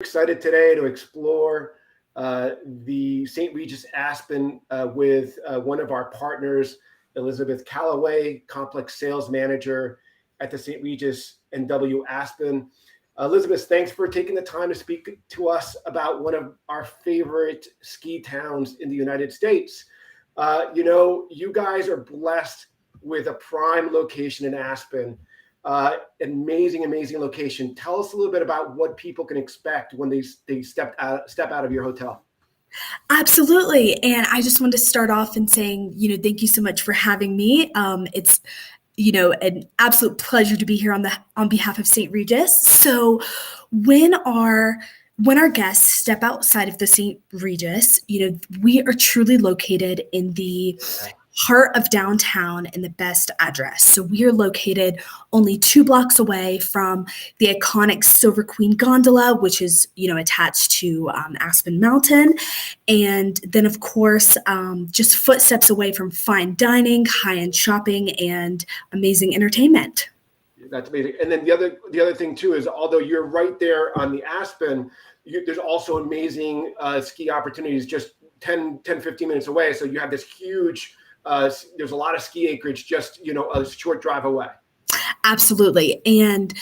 Excited today to explore the St. Regis Aspen with one of our partners, Elizabeth Calloway, Complex Sales Manager at the St. Regis NW Aspen. Elizabeth, thanks for taking the time to speak to us about one of our favorite ski towns in the United States. You guys are blessed with a prime location in Aspen. Amazing location. Tell us a little bit about what people can expect when they step out of your hotel. Absolutely. And I just wanted to start off in saying, thank you so much for having me. It's an absolute pleasure to be here on behalf of St. Regis. So when our guests step outside of the St. Regis, we are truly located in the heart of downtown in the best address. So we are located only 2 blocks away from the iconic Silver Queen gondola, which is, attached to Aspen Mountain. And then, of course, just footsteps away from fine dining, high-end shopping, and amazing entertainment. That's amazing. And then the other thing, too, is although you're right there on the Aspen, there's also amazing ski opportunities just 10, 15 minutes away. So you have this huge there's a lot of ski acreage just, a short drive away. Absolutely. And,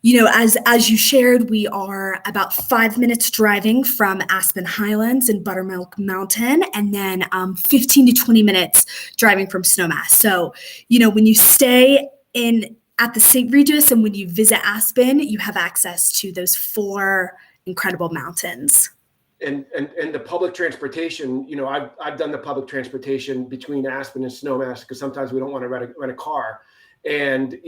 as you shared, we are about 5 minutes driving from Aspen Highlands and Buttermilk Mountain, and then 15 to 20 minutes driving from Snowmass. So, when you stay at the St. Regis and when you visit Aspen, you have access to those 4 incredible mountains. And the public transportation, I've done the public transportation between Aspen and Snowmass because sometimes we don't want to rent a car, and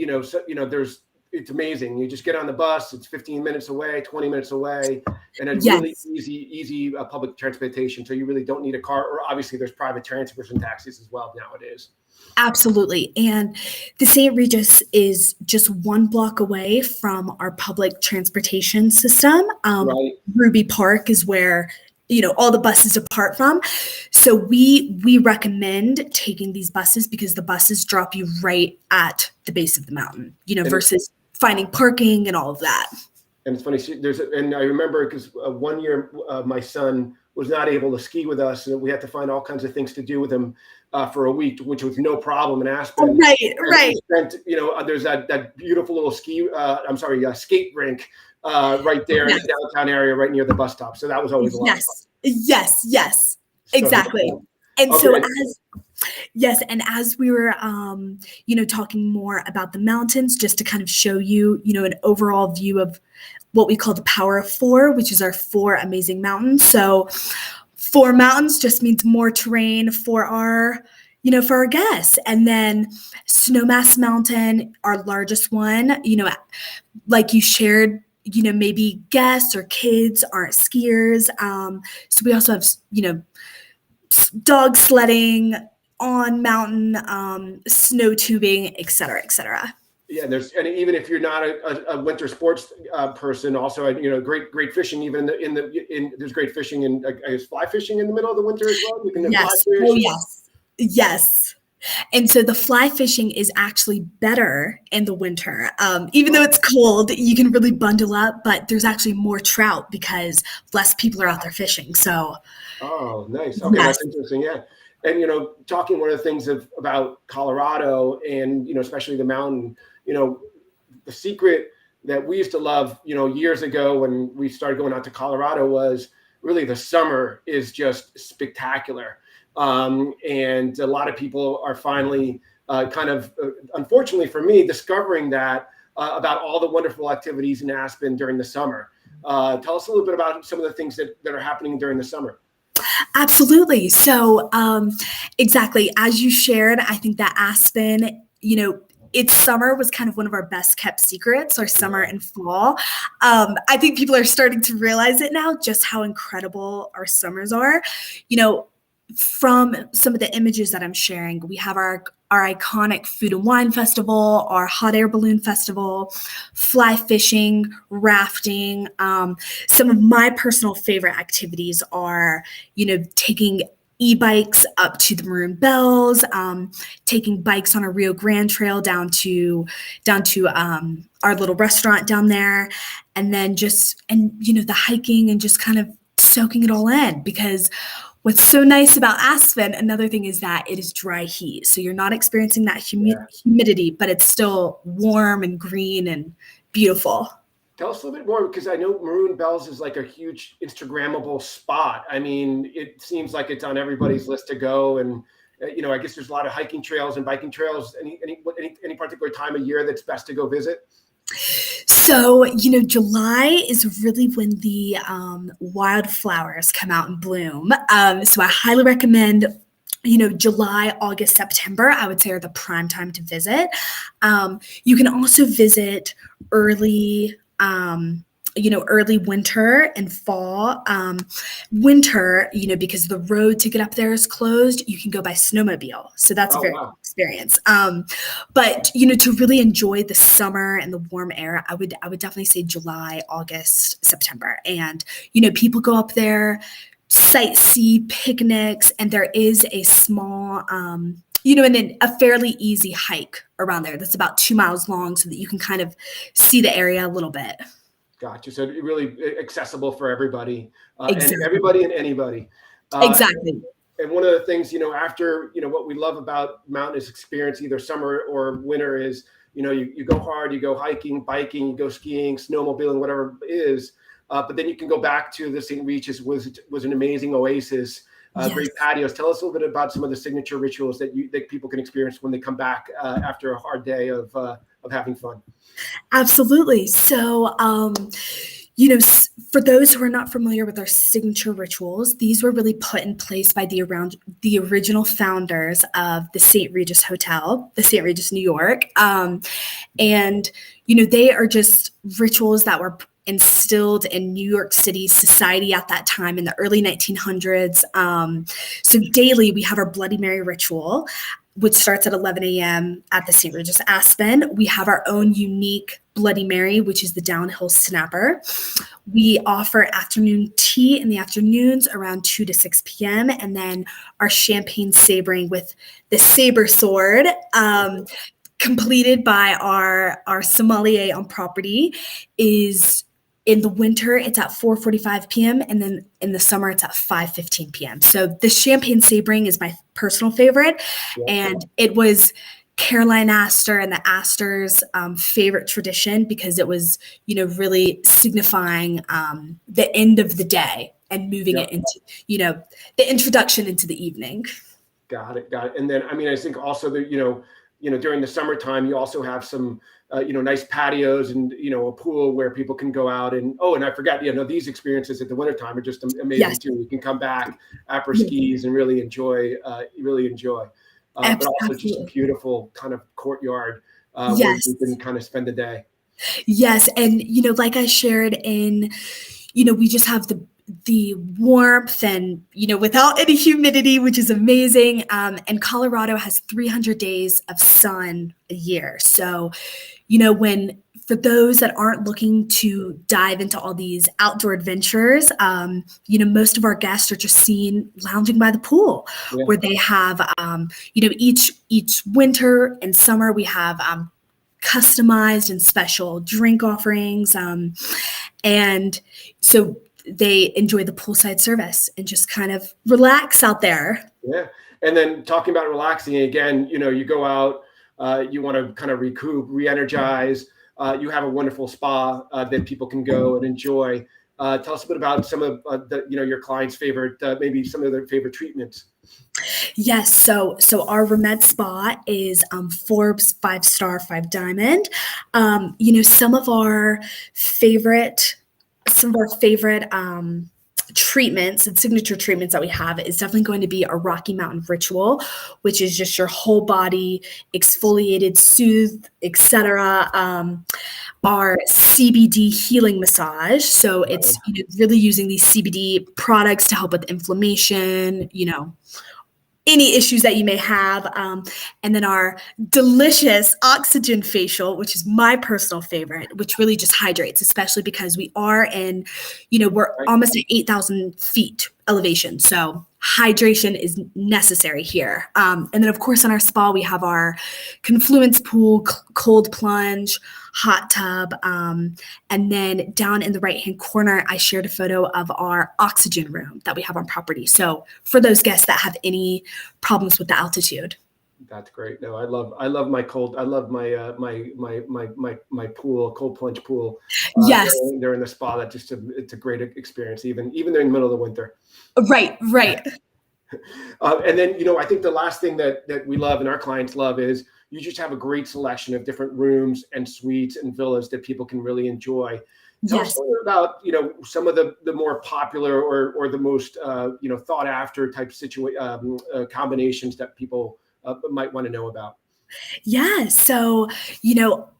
it's amazing. You just get on the bus; it's 15 minutes away, 20 minutes away, and it's really easy public transportation. So you really don't need a car, or obviously there's private transfers and taxis as well nowadays. Absolutely. And the St. Regis is just 1 block away from our public transportation system. Right. Ruby Park is where, all the buses depart from. So we recommend taking these buses because the buses drop you right at the base of the mountain, versus finding parking and all of that. And it's funny, and I remember because one year my son was not able to ski with us, and we had to find all kinds of things to do with him for a week, which was no problem in Aspen. Right. Spent, there's that beautiful little skate rink right there in the downtown area, right near the bus stop. So that was always a lot of fun. Yes, exactly. And okay. so as we were, talking more about the mountains, just to kind of show you, an overall view of what we call the Power of 4, which is our 4 amazing mountains. So 4 mountains just means more terrain for our guests. And then Snowmass Mountain, our largest one, like you shared, maybe guests or kids aren't skiers. So we also have, dog sledding, on mountain, snow tubing, et cetera, et cetera. Yeah, and even if you're not a winter sports person, also great fishing. Even there's great fishing and fly fishing in the middle of the winter as well. You can fly fish. Yes. And so the fly fishing is actually better in the winter. Even though it's cold, you can really bundle up, but there's actually more trout because less people are out there fishing. So. Oh, nice. Okay, That's interesting. Yeah. And, talking one of the things about Colorado and, especially the mountain, the secret that we used to love, years ago when we started going out to Colorado was really the summer is just spectacular. And a lot of people are finally unfortunately for me, discovering that about all the wonderful activities in Aspen during the summer. Tell us a little bit about some of the things that are happening during the summer. Absolutely. So exactly. As you shared, I think that Aspen, its summer was kind of one of our best kept secrets, our summer and fall. I think people are starting to realize it now, just how incredible our summers are. From some of the images that I'm sharing, we have our iconic Food and Wine Festival, our hot air balloon festival, fly fishing, rafting. Some of my personal favorite activities are, taking e-bikes up to the Maroon Bells, taking bikes on a Rio Grande trail down to our little restaurant down there. and then the hiking and just kind of soaking it all in, because what's so nice about Aspen, another thing, is that it is dry heat. So you're not experiencing that humidity, but it's still warm and green and beautiful. Tell us a little bit more, because I know Maroon Bells is like a huge Instagrammable spot. I mean, it seems like it's on everybody's list to go. And, I guess there's a lot of hiking trails and biking trails. Any particular time of year that's best to go visit? So, July is really when the wildflowers come out and bloom. So I highly recommend, July, August, September, I would say, are the prime time to visit. You can also visit early winter and fall. Winter, because the road to get up there is closed, you can go by snowmobile. So that's a very cool experience. But, to really enjoy the summer and the warm air, I would definitely say July, August, September. And, people go up there, sightsee, picnics, and there is a small, and then a fairly easy hike around there that's about 2 miles long, so that you can kind of see the area a little bit. Gotcha. So really accessible for everybody, Exactly. and everybody and anybody. Exactly. And one of the things, after, what we love about mountainous experience, either summer or winter, is, you go hard, you go hiking, biking, you go skiing, snowmobiling, whatever it is. But then you can go back to the St. Regis, was an amazing oasis, great patios. Tell us a little bit about some of the signature rituals that people can experience when they come back after a hard day of having fun. Absolutely. So, for those who are not familiar with our signature rituals, these were really put in place by the original founders of the St. Regis Hotel, the St. Regis, New York. And, they are just rituals that were instilled in New York City society at that time in the early 1900s. So daily we have our Bloody Mary ritual, which starts at 11 a.m. at the St. Regis Aspen. We have our own unique Bloody Mary, which is the downhill snapper. We offer afternoon tea in the afternoons around 2 to 6 p.m. And then our champagne sabering with the saber sword, completed by our sommelier on property, is in the winter, it's at 4:45 p.m. And then in the summer, it's at 5:15 p.m. So the champagne sabering is my personal favorite. And it was Caroline Astor and the Astors' favorite tradition, because it was, really signifying the end of the day and moving it into, the introduction into the evening. Got it. And then, I think also that, during the summertime, you also have some, nice patios and, a pool where people can go out and I forgot, these experiences at the wintertime are just amazing too. You can come back after skis and really enjoy. But also just a beautiful kind of courtyard where you can kind of spend the day. Yes. And, like I shared in, we just have the warmth and, without any humidity, which is amazing. And Colorado has 300 days of sun a year. So, for those that aren't looking to dive into all these outdoor adventures, most of our guests are just seen lounging by the pool, where they have, each winter and summer we have customized and special drink offerings. And so they enjoy the poolside service and just kind of relax out there. Yeah. And then talking about relaxing again, you go out, you want to kind of recoup, re-energize. You have a wonderful spa that people can go and enjoy. Tell us a bit about some of your clients' favorite, maybe some of their favorite treatments. Yes. So our Remed Spa is Forbes 5-star, 5 diamond. Some of our favorite treatments and signature treatments that we have is definitely going to be our Rocky Mountain ritual, which is just your whole body exfoliated, soothed, etc. Our CBD healing massage. So it's really using these CBD products to help with inflammation, any issues that you may have. And then our delicious oxygen facial, which is my personal favorite, which really just hydrates, especially because we are in, we're almost at 8,000 feet elevation. So hydration is necessary here. And then, of course, in our spa, we have our confluence pool, cold plunge, hot tub. And then down in the right-hand corner, I shared a photo of our oxygen room that we have on property. So for those guests that have any problems with the altitude. That's great. No, I love my my pool, cold plunge pool. Yes. They're in the spa. It's a great experience, even in the middle of the winter. Right. And then, I think the last thing that we love and our clients love is you just have a great selection of different rooms and suites and villas that people can really enjoy. Tell us a little about, some of the more popular or the most, thought after type combinations that people might want to know about. Yeah. So,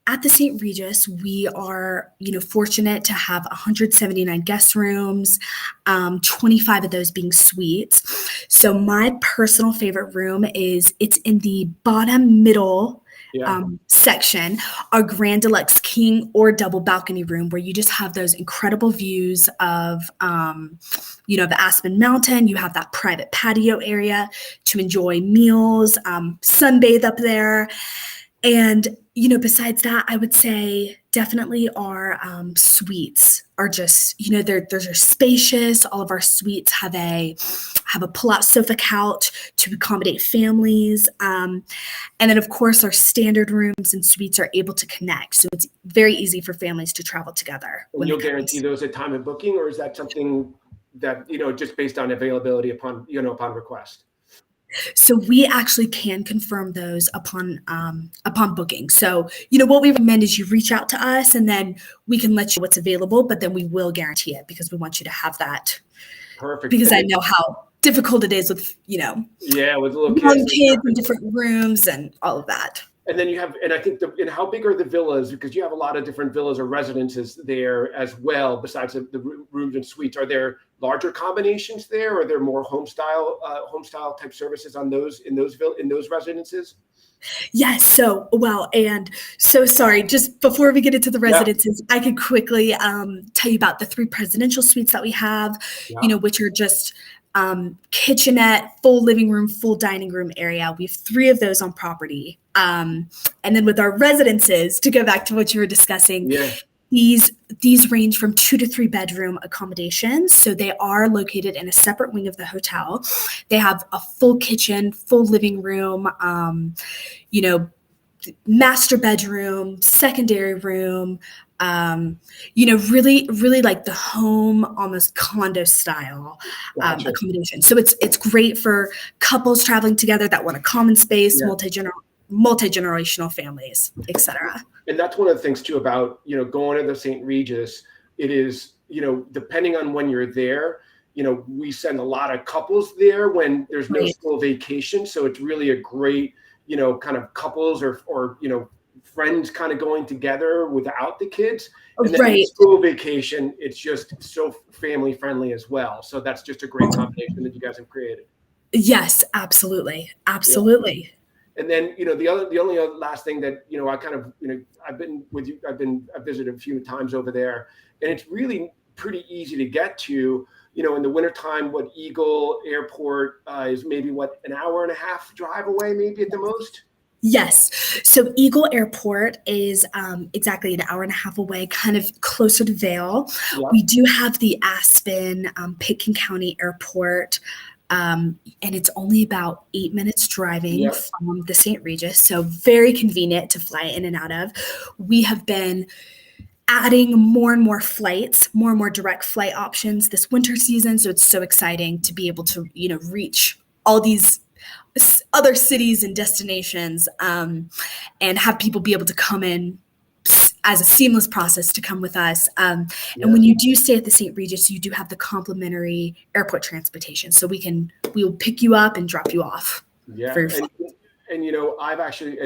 at the St. Regis, we are, fortunate to have 179 guest rooms, 25 of those being suites. So my personal favorite room it's in the bottom middle section, our Grand Deluxe King or double balcony room, where you just have those incredible views of, the Aspen Mountain. You have that private patio area to enjoy meals, sunbathe up there. And, besides that, I would say definitely our suites are just, they're spacious. All of our suites have a pull-out sofa couch to accommodate families. And then, of course, our standard rooms and suites are able to connect. So it's very easy for families to travel together. And you'll guarantee those at time of booking, or is that something that, just based on availability upon request? So we actually can confirm those upon booking. So, what we recommend is you reach out to us and then we can let you know what's available, but then we will guarantee it because we want you to have that. Perfect. Because I know how difficult it is with, with little kids in different rooms and all of that. And then you have, and I think, and how big are the villas? Because you have a lot of different villas or residences there as well, besides the rooms and suites. Are there larger combinations there, or are there more home style type services on those in those residences? Yes. So, and so sorry, just before we get into the residences, I could quickly tell you about the 3 presidential suites that we have, which are just kitchenette, full living room, full dining room area. We have 3 of those on property. And then with our residences, to go back to what you were discussing, these range from 2 to 3 bedroom accommodations. So they are located in a separate wing of the hotel. They have a full kitchen, full living room, master bedroom, secondary room, really, really like the home, almost condo style accommodation. So it's great for couples traveling together that want a common space, multi-generational families, etc. And that's one of the things too about, going to the St. Regis. It is, depending on when you're there, we send a lot of couples there when there's no school vacation. So it's really a great, kind of couples or friends kind of going together without the kids. And then in school vacation, it's just so family friendly as well. So that's just a great combination that you guys have created. Yes, absolutely. Absolutely. Yeah. And then, the only other last thing that, I kind of, I've been with you, I've visited a few times over there, and it's really pretty easy to get to. In the wintertime, Eagle Airport is maybe an hour and a half drive away, maybe at the most? Yes. So Eagle Airport is exactly an hour and a half away, kind of closer to Vail. Yep. We do have the Aspen, Pitkin County Airport, and it's only about 8 minutes driving from the St. Regis. So very convenient to fly in and out of. We have been adding more and more flights, more and more direct flight options this winter season. So it's so exciting to be able to, reach all these other cities and destinations, and have people be able to come in as a seamless process to come with us. And when you do stay at the St. Regis, you do have the complimentary airport transportation. So we will pick you up and drop you off. Yeah. And I've actually,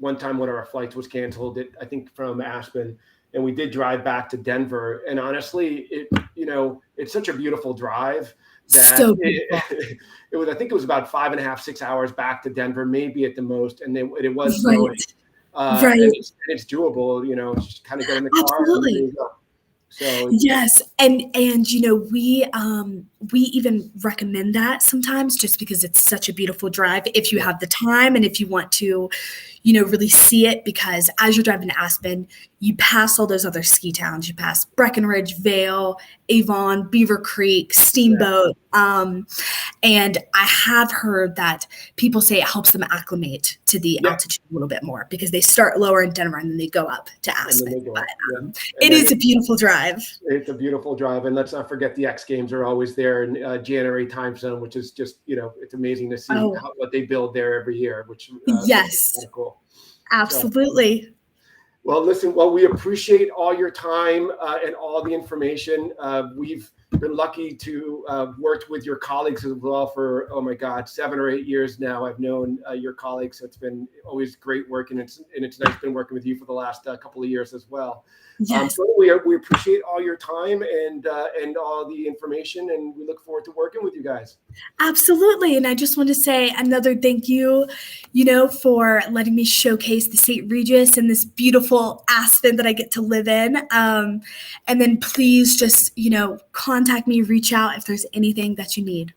one time one of our flights was canceled, I think from Aspen, and we did drive back to Denver. And honestly, it's such a beautiful drive that so it was, I think it was about 5.5, 6 hours back to Denver, maybe at the most. And then it was right. And it's doable, just kind of get in the car. Absolutely. So Yes, and we even recommend that sometimes just because it's such a beautiful drive if you yeah, have the time and if you want to, really see it, because as you're driving to Aspen, you pass all those other ski towns. You pass Breckenridge, Vale, Avon, Beaver Creek, yeah, Steamboat. And I have heard that people say it helps them acclimate to the yeah. altitude a little bit more because they start lower in Denver and then they go up to And then Aspen. they go But up. Yeah. And it then is a beautiful drive. it's a beautiful drive. And let's not forget the X Games are always there in January time zone, which is just, it's amazing to see Oh, what they build there every year, which makes it kind yes, of cool. So, absolutely. well, listen, well, we appreciate all your time and all the information. We've been lucky to work with your colleagues as well for, oh my God, 7 or 8 years now. I've known your colleagues. So it's been always great work, and it's nice been working with you for the last couple of years as well. Yes, So we appreciate all your time and all the information, and we look forward to working with you guys. absolutely. And I just want to say another thank you, for letting me showcase the St. Regis and this beautiful Aspen that I get to live in. And then please just, contact me, reach out if there's anything that you need.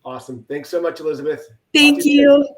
Awesome. Thanks so much, Elizabeth. Talk to Thank you soon. you.